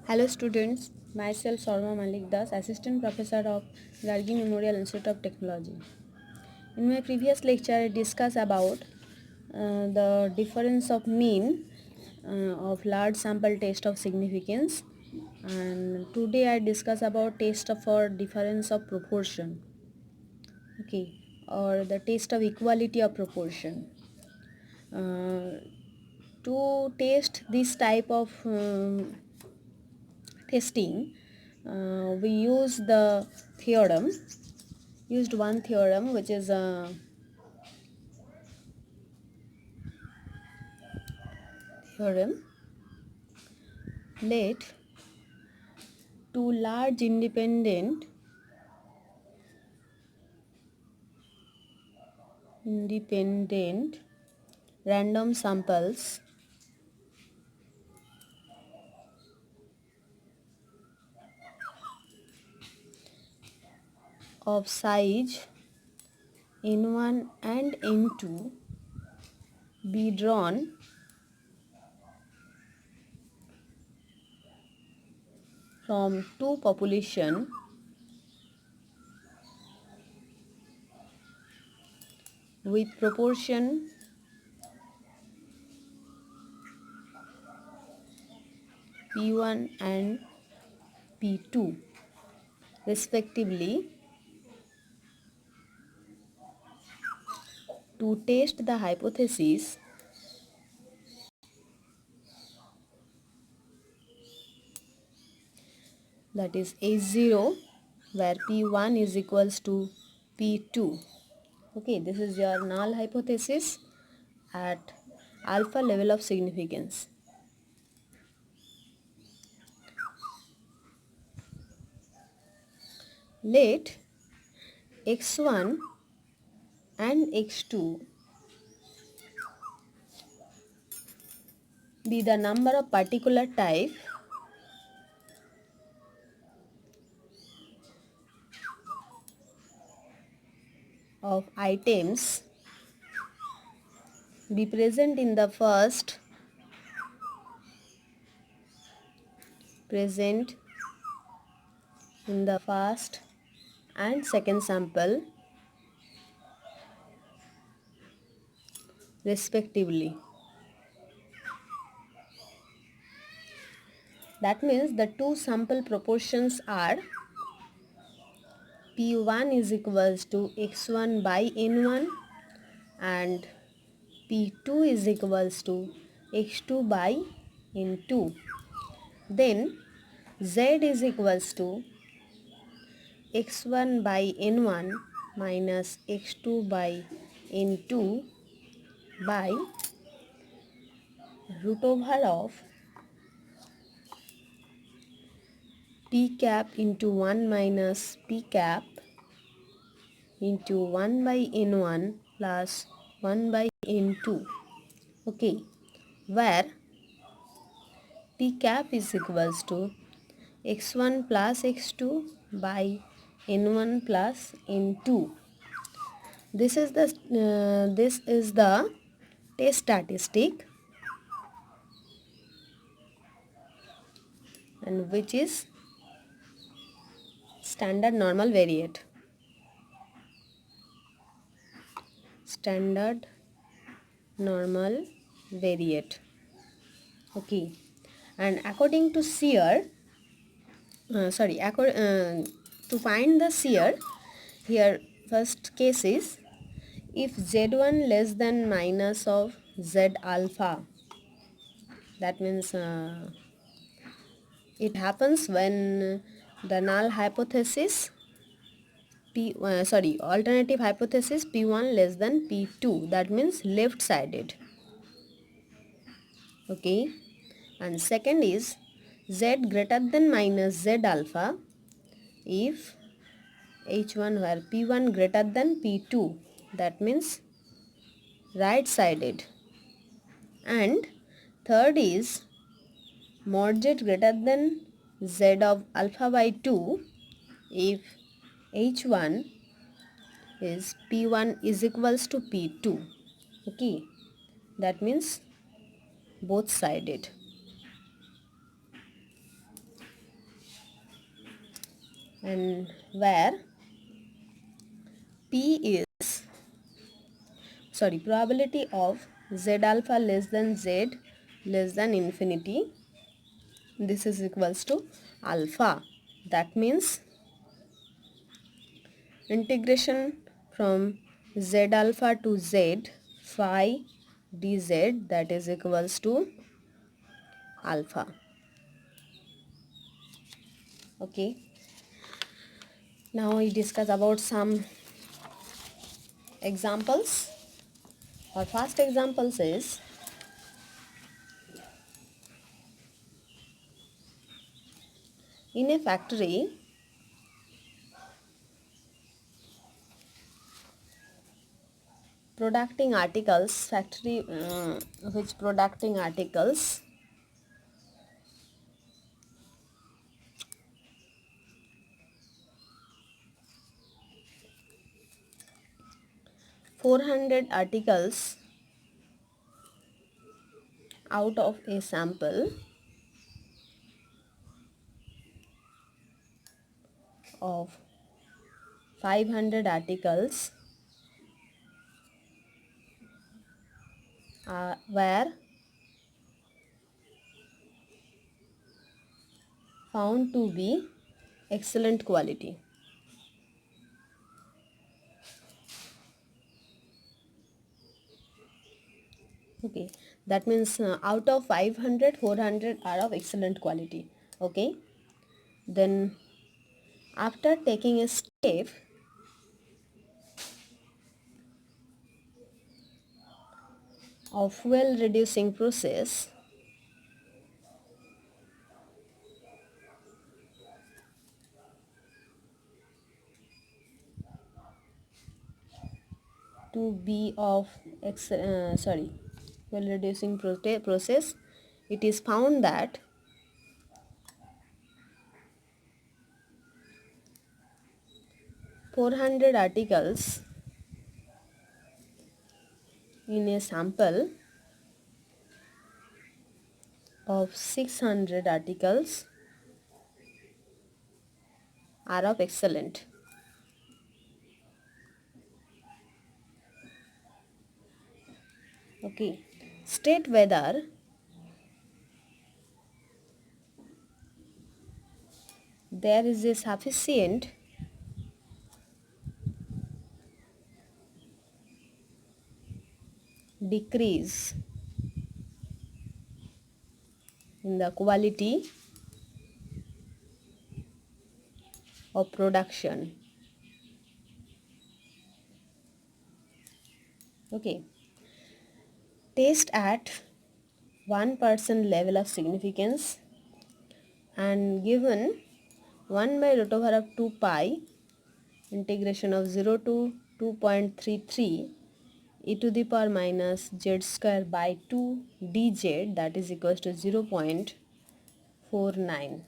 Hello students, myself Sarma Malik Das, Assistant Professor of Gargi Memorial Institute of Technology. In my previous lecture, I discussed about the difference of mean of large sample test of significance, and today I discuss about test for difference of proportion, okay, or the test of equality of proportion. Uh, to test this type of testing, we used one theorem, which is a theorem. Let two large independent random samples of size n1 and n2 be drawn from two population with proportion p1 and p2 respectively, to test the hypothesis that is H0, where P1 is equals to P2. Okay, this is your null hypothesis at alpha level of significance. Let x1 and x2 be the number of particular type of items be present in the first and second sample respectively. That means the two sample proportions are P1 is equals to x1 by n1 and P2 is equals to x2 by n2. Then Z is equals to x1 by n1 minus x2 by n2 by root over of p cap into 1 minus p cap into 1 by n1 plus 1 by n2. Okay, where p cap is equals to x1 plus x2 by n1 plus n2. This is the test statistic, and which is standard normal variate. Standard normal variate. Okay, and according to Sear, to find the Sear, here first case is if z1 less than minus of z alpha. That means it happens when the null hypothesis alternative hypothesis P1 less than P2, that means left sided. Okay, and second is Z greater than minus Z alpha if H1 where P1 greater than P2, that means right sided. And third is mod Z greater than Z of alpha by 2 if H1 is P1 is equals to P2. Okay, that means both sided. and where probability of z alpha less than z less than infinity, this is equals to alpha. That means integration from z alpha to z phi dz, that is equals to alpha. Okay, now we discuss about some examples. Our first examples is in a factory producing articles, which producing articles 400 articles out of a sample of 500 articles were found to be excellent quality. Okay, that means out of 500, 400 are of excellent quality. Okay, then after taking a step of fuel reducing process, to be of fuel reducing process, it is found that 400 articles in a sample of 600 articles are of excellent. Okay, state whether there is a sufficient decrease in the quality of production. Okay, test at 1% level of significance and given 1 by root over of 2 pi integration of 0 to 2.33 e to the power minus z square by 2 dz, that is equals to 0.49.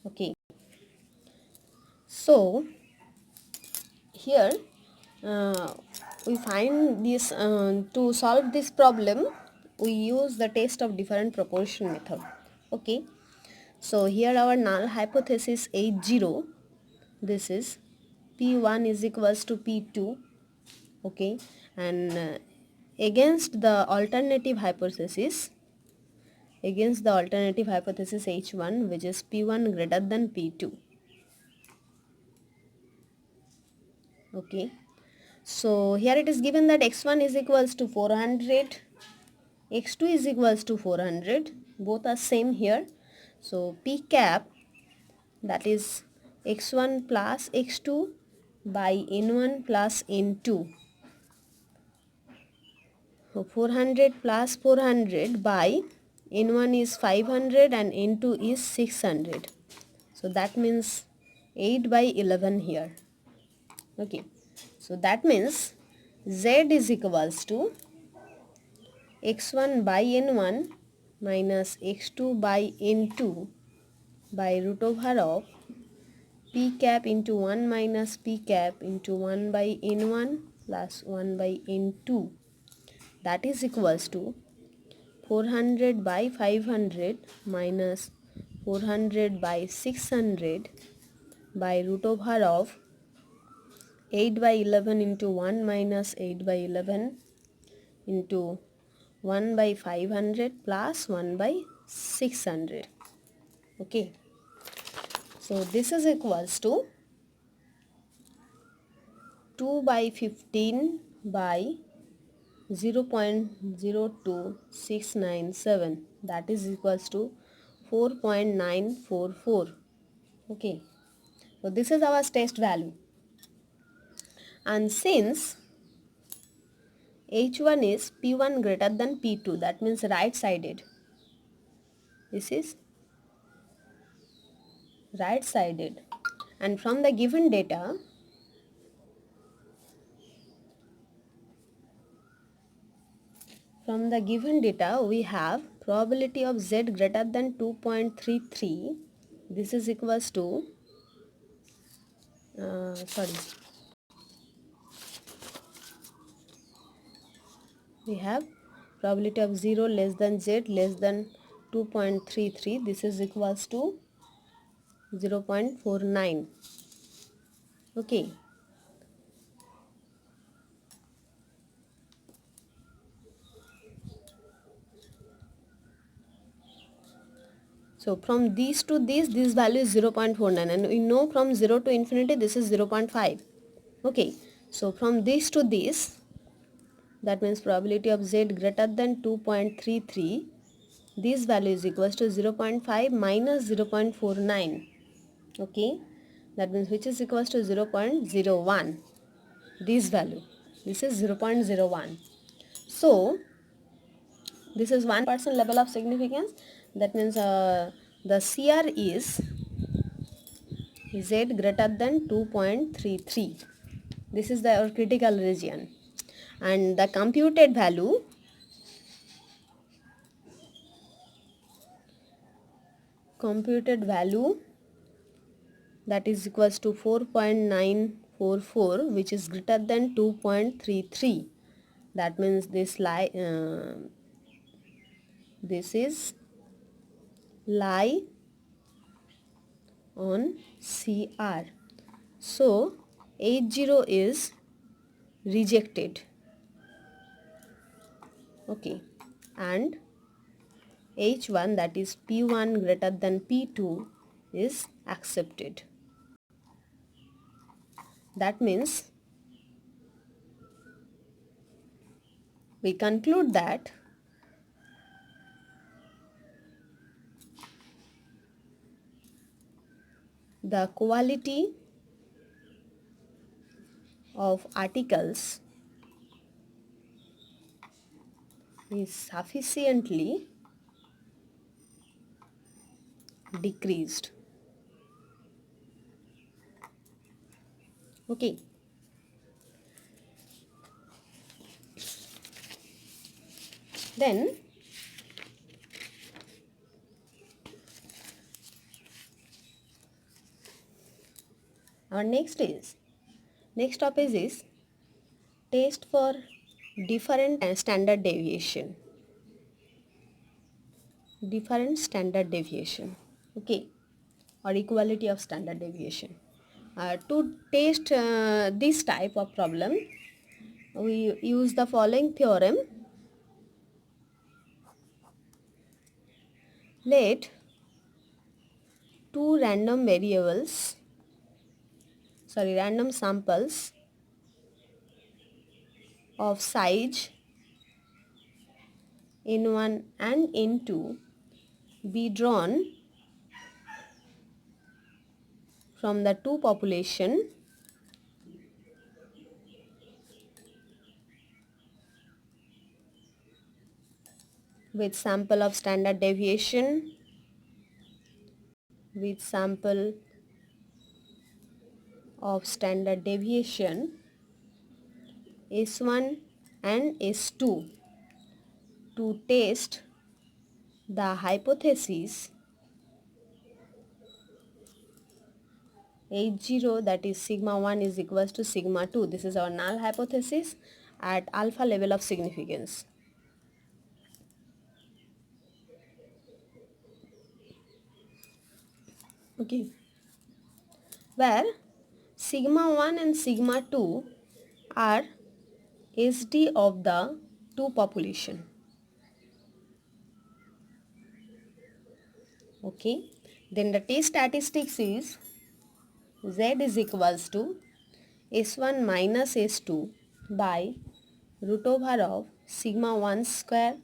Okay, so here we find this to solve this problem we use the test of different proportion method. Okay, so here our null hypothesis H0, this is P1 is equals to P2. Okay, and against the alternative hypothesis H1, which is P1 greater than P2. Okay, so here it is given that x1 is equals to 400, x2 is equals to 400, both are same here. So p cap, that is x1 plus x2 by n1 plus n2. So 400 plus 400 by n1 is 500 and n2 is 600. So that means 8 by 11 here. Okay, so that means z is equals to x1 by n1 minus x2 by n2 by root over of p cap into 1 minus p cap into 1 by n1 plus 1 by n2, that is equals to 400 by 500 minus 400 by 600 by root over of 8 by 11 into 1 minus 8 by 11 into 1 by 500 plus 1 by 600. Okay, so this is equals to 2 by 15 by 0.02697, that is equals to 4.944. Okay, so this is our test value, and since H1 is P1 greater than P2, that means right sided, this is right sided, and from the given data we have probability of Z greater than 2.33, this is equals to we have probability of 0 less than Z less than 2.33, this is equals to 0.49. Okay, so from these to this value is 0.49, and we know from 0 to infinity this is 0.5. Okay, so from this to this, that means probability of Z greater than 2.33, this value is equals to 0.5 minus 0.49. Okay, that means which is equals to 0.01, this value, this is 0.01. So this is 1% level of significance, that means the CR is Z greater than 2.33, this is the our critical region, and the computed value that is equals to 4.944, which is greater than 2.33, that means this is lie on CR. So H0 is rejected. Okay, and H1, that is P1 greater than P2, is accepted. That means we conclude that the quality of articles is sufficiently decreased. Okay, then our next topic is test for different standard deviation. Okay, or equality of standard deviation. To test this type of problem, we use the following theorem. Let two random samples of size n1 and n2 be drawn from the two population with sample of standard deviation S1 and S2 to test the hypothesis H0, that is sigma 1 is equals to sigma 2. This is our null hypothesis at alpha level of significance. Okay, where sigma 1 and sigma 2 are SD of the two population. Okay, then the test statistics is Z is equals to S1 minus S2 by root over of sigma 1 square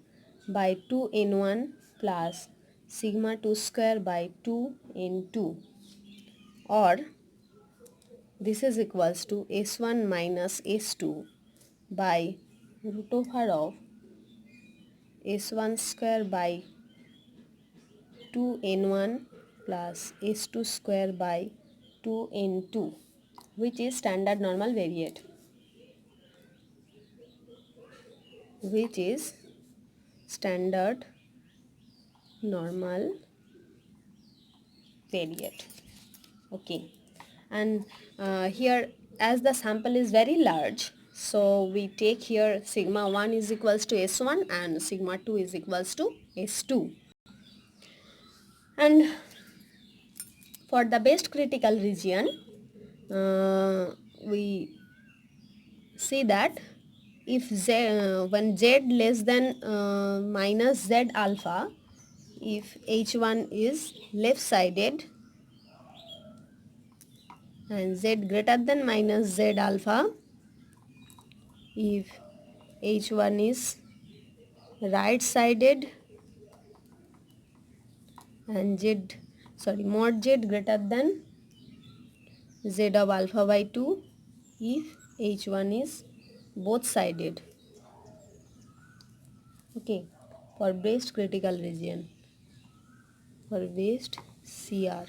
by 2n1 plus sigma 2 square by 2n2, or this is equals to S1 minus S2 by root over of S1 square by 2n1 plus S2 square by 2n2, which is standard normal variate, which is standard normal variate. Okay, and here as the sample is very large, so we take here sigma 1 is equals to S1 and sigma 2 is equals to S2. And for the best critical region, we see that if when Z less than minus Z alpha, if H1 is left sided and Z greater than minus Z alpha, if H1 is right sided and mod Z greater than Z of alpha by 2, if H1 is both sided. Okay, for best critical region, for best CR.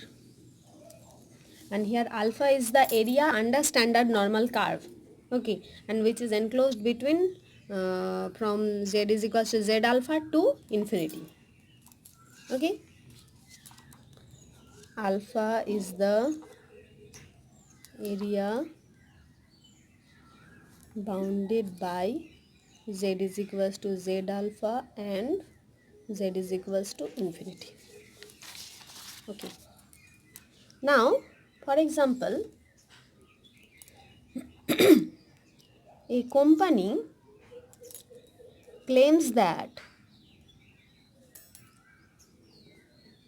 And here alpha is the area under standard normal curve. Okay, and which is enclosed between from Z is equals to Z alpha to infinity. Okay, alpha is the area bounded by Z is equals to Z alpha and Z is equals to infinity. Okay, now for example, a company claims that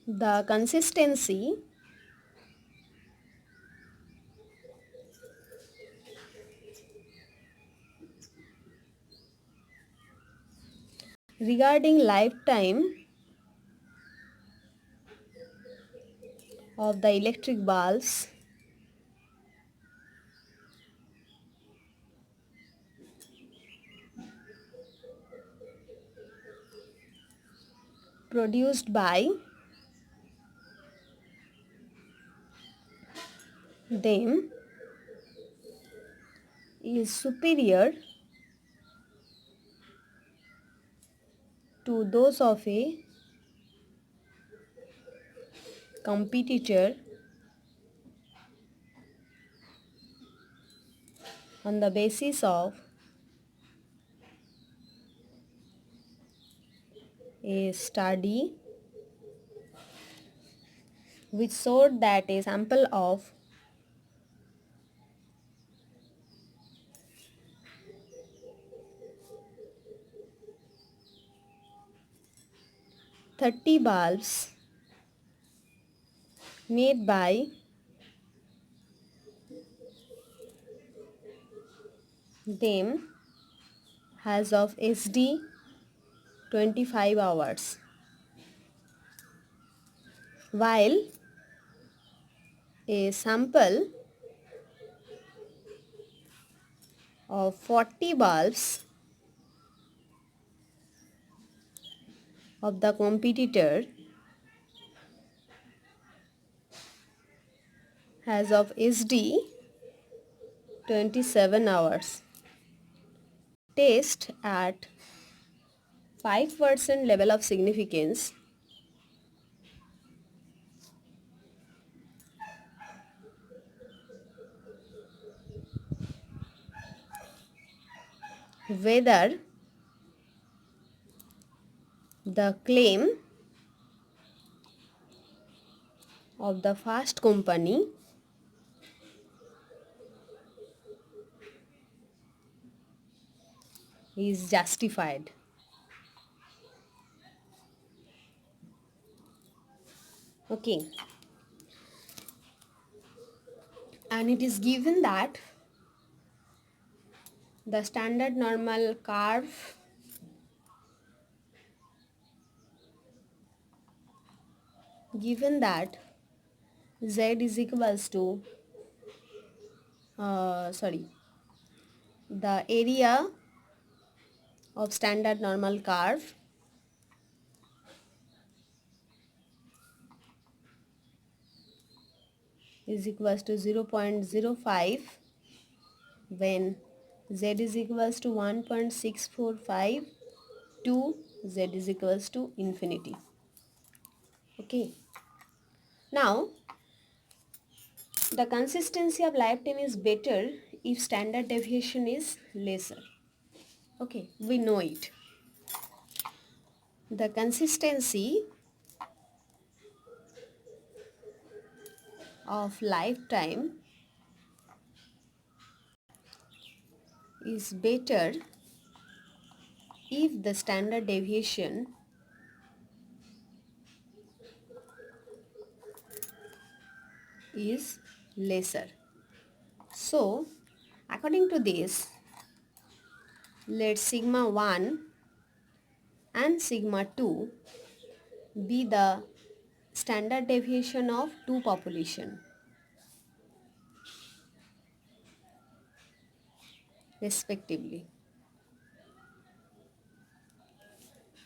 the consistency regarding lifetime of the electric bulbs produced by them is superior to those of a competitor on the basis of a study which showed that a sample of 30 bulbs made by them has of SD 25 hours, while a sample of 40 bulbs of the competitor has of SD 27 hours. Test at 5% level of significance whether the claim of the first company is justified. Okay, and it is given that the standard normal curve given that z is equals to sorry, the area of standard normal curve is equals to 0.05 when z is equals to 1.645 to z is equals to infinity. Okay, now the consistency of lifetime is better if standard deviation is lesser. Okay, we know it. The consistency of lifetime is better if the standard deviation is lesser. So, according to this, let sigma 1 and sigma 2 be the standard deviation of two population respectively.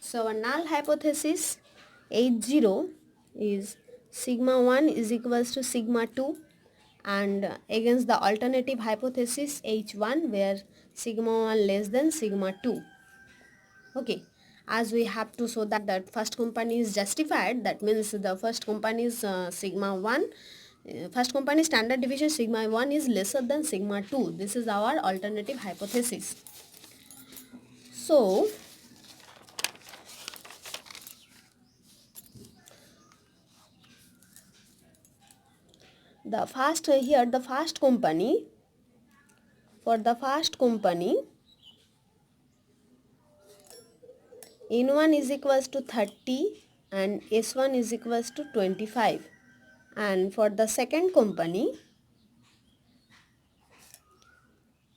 So, our null hypothesis H0 is sigma 1 is equals to sigma 2, and against the alternative hypothesis H1 where sigma 1 less than sigma 2. Okay, as we have to show that that first company is justified, that means the first company is sigma 1, first company standard deviation sigma 1 is lesser than sigma 2. This is our alternative hypothesis. So, the first here the first company, for the first company N1 is equals to 30 and S1 is equals to 25, and for the second company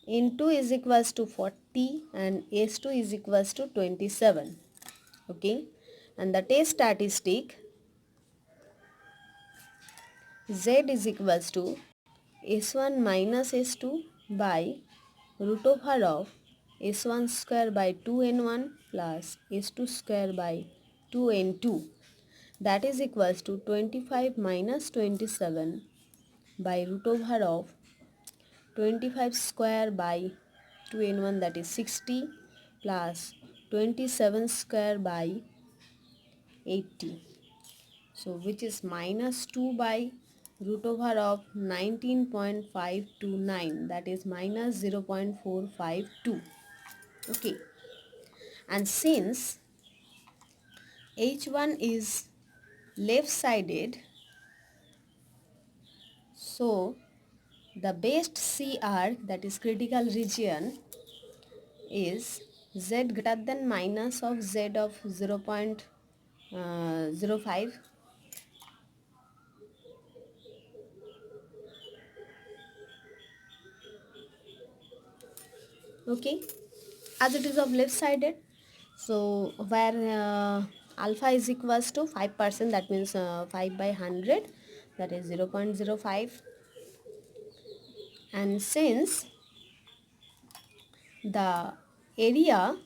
N2 is equals to 40 and S2 is equals to 27. Okay, and the test statistic Z is equals to S1 minus S2 by root over of S1 square by 2N1 plus S2 square by 2N2, that is equals to 25 minus 27 by root over of 25 square by 2N1, that is 60, plus 27 square by 80. So which is minus 2 by root over of 19.529, that is minus 0.452. Okay, and since H1 is left sided, so the best CR, that is critical region, is Z greater than minus of Z of 0.05. Okay, as it is of left sided, so where alpha is equals to 5%, that means 5 by 100, that is 0.05, and since the area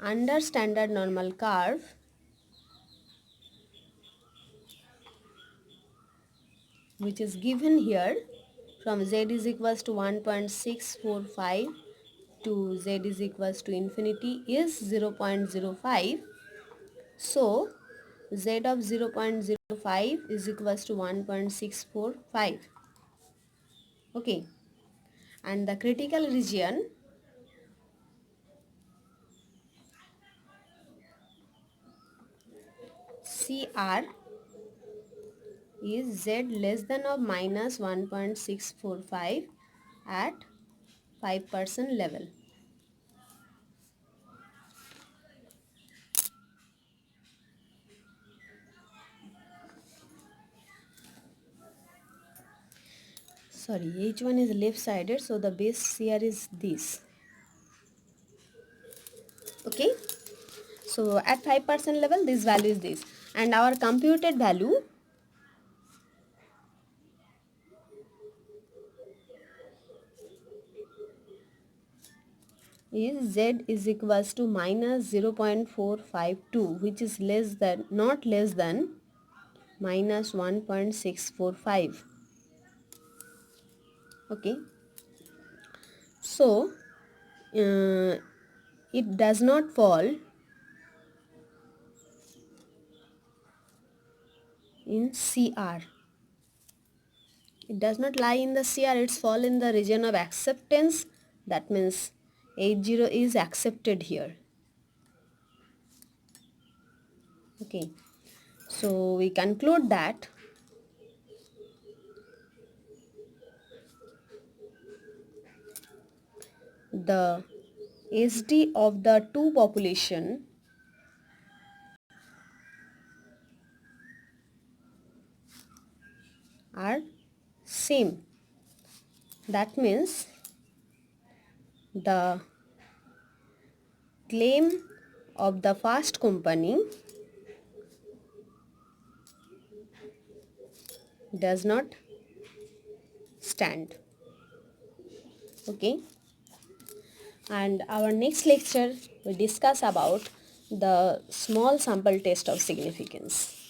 under standard normal curve which is given here from z is equals to 1.645 to z is equals to infinity is 0.05. So z of 0.05 is equals to 1.645. Okay, and the critical region CR is z less than or minus 1.645 at 5% level. sorry, H1 is left sided, so the base here is this. Okay, so at 5% level this value is this, and our computed value is Z is equals to minus 0.452, which is less than, not less than, minus 1.645. Okay, so it does not fall in CR. It does not lie in the CR, it's fall in the region of acceptance. That means H0 is accepted here. Okay, so we conclude that the SD of the two population are same. That means the claim of the first company does not stand. Okay, and our next lecture we discuss about the small sample test of significance.